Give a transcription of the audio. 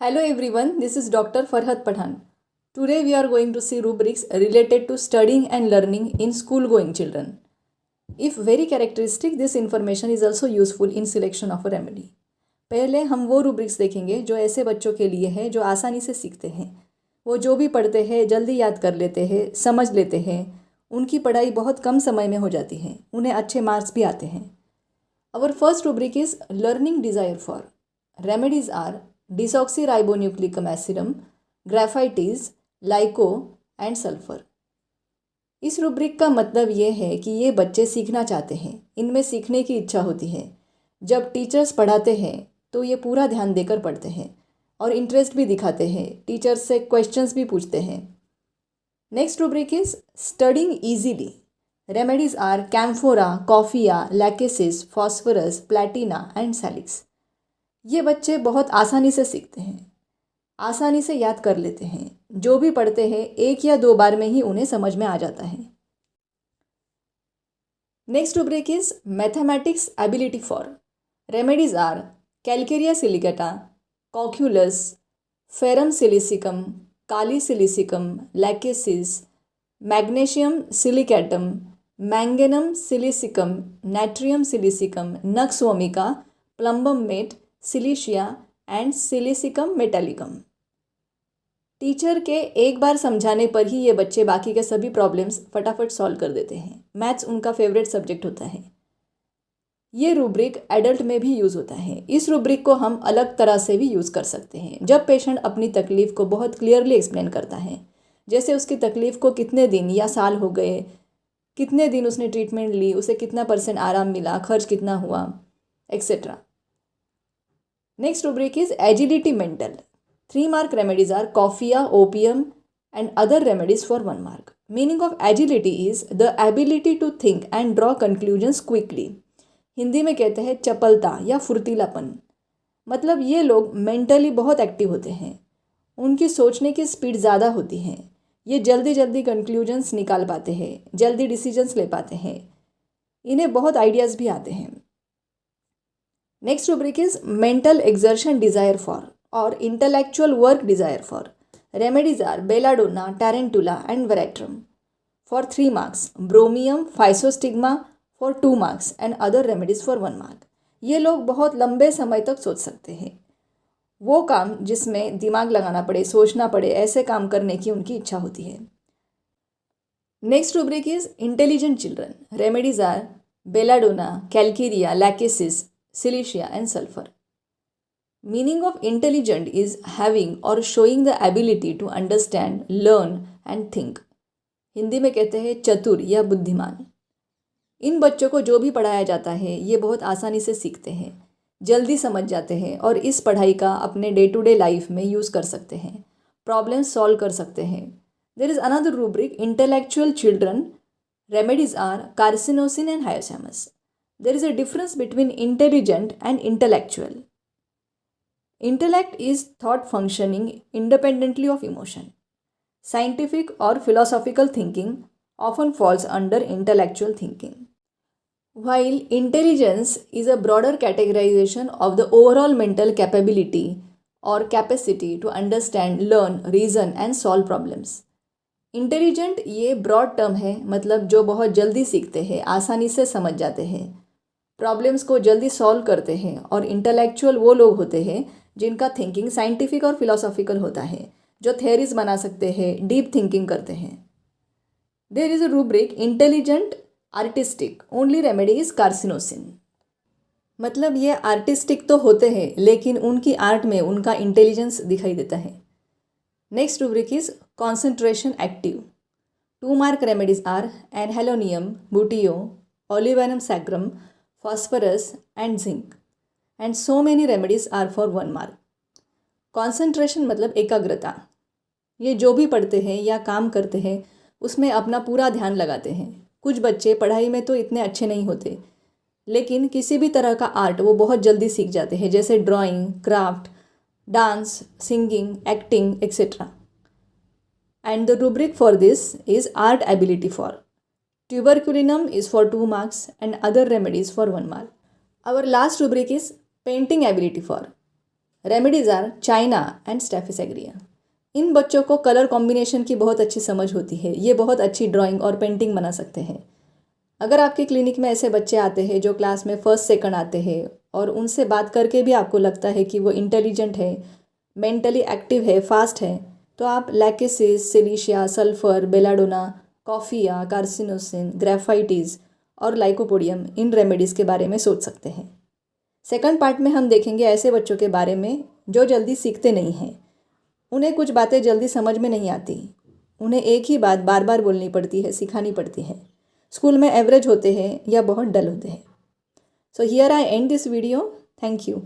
Hello everyone, this is Dr. Farhat Pathan. Today we are going to see rubrics related to studying and learning in school going children. If very characteristic, this information is also useful in selection of a remedy. पहले हम वो rubrics देखेंगे जो ऐसे बच्चों के लिए है जो आसानी से सीखते हैं। वो जो भी पढ़ते हैं जल्दी याद कर लेते हैं, समझ लेते हैं, उनकी पढ़ाई बहुत कम समय में हो जाती है, उन्हें अच्छे मार्क्स भी आते हैं। Our first rubric is learning desire for. Remedies are desoxyribonucleic acidium, graphites, lyco and sulphur. इस रूब्रिक का मतलब ये है कि ये बच्चे सीखना चाहते हैं, इनमें सीखने की इच्छा होती है। जब टीचर्स पढ़ाते हैं तो ये पूरा ध्यान देकर पढ़ते हैं और इंटरेस्ट भी दिखाते हैं, टीचर्स से क्वेश्चंस भी पूछते हैं। Next rubric is studying easily. Remedies are camphora, coffea, lachesis, phosphorus, platina and salix. ये बच्चे बहुत आसानी से सीखते हैं, आसानी से याद कर लेते हैं, जो भी पढ़ते हैं 1 या 2 बार में ही उन्हें समझ में आ जाता है। Next rubric is mathematics ability for. Remedies are calcarea silicata, cocculus, ferrum silicicum, kali silicicum, lachesis, magnesium silicatum, manganum silicicum, natrium silicicum, nux vomica, plumbum met, silicea and silicicum metallicum. Teacher के एक बार समझाने पर ही ये बच्चे बाकी के सभी problems फटाफट सॉल्व कर देते हैं। मैथ्स उनका फेवरेट सब्जेक्ट होता है। ये रूब्रिक एडल्ट में भी यूज़ होता है। इस रूब्रिक को हम अलग तरह से भी यूज़ कर सकते हैं। जब पेशेंट अपनी तकलीफ़ को बहुत क्लियरली एक्सप्लेन करता है, जैसे उसकी तकलीफ़ को कितने दिन या साल हो गए, कितने दिन उसने ट्रीटमेंट ली, उसे कितना % आराम मिला, खर्च कितना हुआ, etcetera. Next rubric is agility mental. 3 mark remedies are coffea, opium and other remedies for 1 mark. Meaning of agility is the ability to think and draw conclusions quickly. Hindi में कहते हैं चपलता या फुर्तीलापन। मतलब ये लोग मेंटली बहुत एक्टिव होते हैं, उनकी सोचने की स्पीड ज़्यादा होती है, ये जल्दी जल्दी कंक्लूजन्स निकाल पाते हैं, जल्दी डिसीजंस ले पाते हैं, इन्हें बहुत आइडियाज़ भी आते हैं। Next rubric is mental exertion desire for or intellectual work desire for. Remedies are belladonna, tarantula and veratrum. For 3 marks, bromium, physostigma for 2 marks and other remedies for 1 mark. ये लोग बहुत लंबे समय तक सोच सकते हैं। वो काम जिसमें दिमाग लगाना पड़े, सोचना पड़े, ऐसे काम करने की उनकी इच्छा होती है। Next rubric is intelligent children. Remedies are belladonna, calcarea, lachesis, Silicia and sulfur. Meaning of intelligent is having or showing the ability to understand, learn and think. Hindi में कहते हैं चतुर या बुद्धिमान। इन बच्चों को जो भी पढ़ाया जाता है ये बहुत आसानी से सीखते हैं, जल्दी समझ जाते हैं और इस पढ़ाई का अपने डे टू डे लाइफ में यूज़ कर सकते हैं, प्रॉब्लम सॉल्व कर सकते हैं। There is another rubric intellectual children. Remedies are carcinosin and hyoscyamus. There is a difference between intelligent and intellectual. Intellect is thought functioning independently of emotion. Scientific or philosophical thinking often falls under intellectual thinking. While intelligence is a broader categorization of the overall mental capability or capacity to understand, learn, reason and solve problems. Intelligent ये broad term है, मतलब जो बहुत जल्दी सीखते हैं, आसानी से समझ जाते हैं, प्रॉब्लम्स को जल्दी सॉल्व करते हैं। और इंटेलेक्चुअल वो लोग होते हैं जिनका थिंकिंग साइंटिफिक और फिलोसॉफिकल होता है, जो थेरीज बना सकते हैं, डीप थिंकिंग करते हैं। There is a rubric intelligent artistic, only remedy is carcinosin. मतलब ये आर्टिस्टिक तो होते हैं लेकिन उनकी आर्ट में उनका इंटेलिजेंस दिखाई देता है। Next rubric is concentration active. 2 mark remedies are anhalonium, bufo, olibanum sacrum, phosphorus and zinc and so many remedies are for 1 mark. Concentration मतलब एकाग्रता। ये जो भी पढ़ते हैं या काम करते हैं उसमें अपना पूरा ध्यान लगाते हैं। कुछ बच्चे पढ़ाई में तो इतने अच्छे नहीं होते लेकिन किसी भी तरह का आर्ट वो बहुत जल्दी सीख जाते हैं, जैसे drawing, craft, dance, singing, acting etcetera. And the rubric for this is art ability for. Tuberculinum is for 2 marks and other remedies for 1 mark. Our last rubric is painting ability for. Remedies are china and staphisagria. इन बच्चों को colour combination की बहुत अच्छी समझ होती है, ये बहुत अच्छी ड्राइंग और पेंटिंग बना सकते हैं। अगर आपके क्लिनिक में ऐसे बच्चे आते हैं जो क्लास में फर्स्ट सेकंड आते हैं और उनसे बात करके भी आपको लगता है कि वो इंटेलिजेंट है, मेंटली एक्टिव है, फास्ट है, तो आप lachesis, silicea, sulphur, belladonna, coffea, carcinosin, graphites और लाइकोपोडियम इन रेमेडीज़ के बारे में सोच सकते हैं। सेकंड पार्ट में हम देखेंगे ऐसे बच्चों के बारे में जो जल्दी सीखते नहीं हैं। उन्हें कुछ बातें जल्दी समझ में नहीं आती, उन्हें एक ही बात बार बार बोलनी पड़ती है, सिखानी पड़ती है। स्कूल में एवरेज होते हैं या बहुत डल होते हैं। So here I and this video. Thank you.